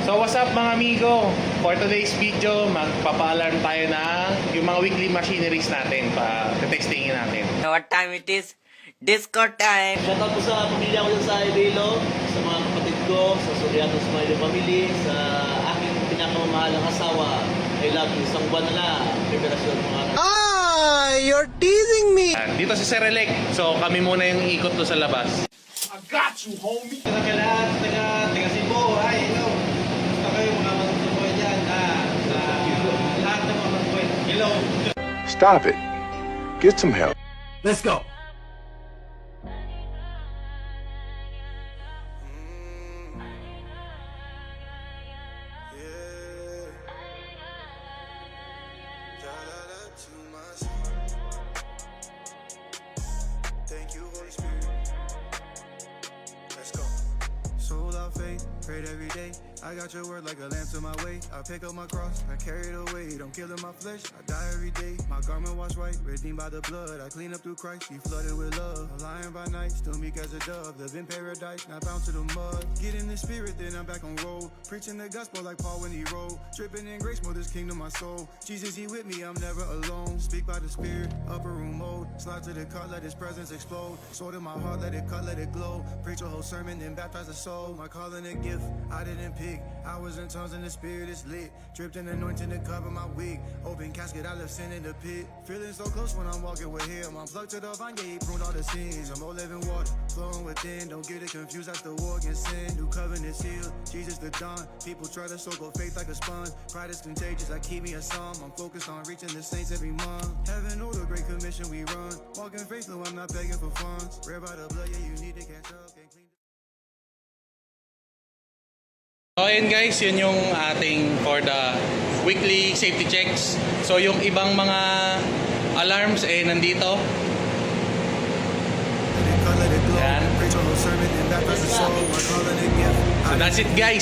So what's up mga amigo? For today's video, magpapa-alarm tayo ng yung mga weekly machineries natin pa-testingin natin. What time it is? Disco time! Shoutout po sa pamilya ko dyan sa Iloilo, sa mga kapatid ko, sa Soriano Smiley Family, sa aking pinakamamahalang asawa. I love you. Isang buwan na lang. Preparasyon mga You're teasing me! Dito si Sir Elec. So kami muna yung ikot doon sa labas. I got you, homie. taga lahat, taga Cebu. Ay, hello. Gusto kayo mga matutukoy dyan. Lahat ng mga matutukoy. Hello. Stop it. Get some help. Let's go. Thank you, Holy Spirit. Let's go. Soul out faith, prayed every day. I got your word like a lamp to my way. I pick up my cross, I carry the weight. I'm killing my flesh, I die every day. My garment washed white, redeemed by the blood. I clean up through Christ, be flooded with love. A lion by night, still meek as a dove. Live in paradise, not bound to the mud. Get in the spirit, then I'm back on road. Preaching the gospel like Paul when he rode. Dripping in grace, more this kingdom my soul. Jesus, he with me, I'm never alone. Speak by the spirit, upper room mode. Slide to the cut, let his presence explode. Sword in my heart, let it cut, let it glow. Preach a whole sermon, then baptize the soul. My calling a gift, I didn't pick. I was in tongues and the spirit is lit. Dripped in anointing to cover my wig. Open casket, I left sin in the pit. Feeling so close when I'm walking with him. I'm plugged to the vine, yeah, he pruned all the sins. I'm all living water, flowing within. Don't get it confused, that's the war against sin. New covenant sealed, Jesus the dawn. People try to soak up faith like a sponge. Pride is contagious, I keep me a psalm. I'm focused on reaching the saints every month. Heaven know the great commission we run. Walking faithful, I'm not begging for funds. Rare by the blood, yeah, you need to catch up. Can't clean. So ayun guys, yun yung ating for the weekly safety checks. So yung ibang mga alarms nandito. Let it cut, let it glow. Yan. Preach a whole sermon, then baptize the soul. My calling a gift. So that's it guys.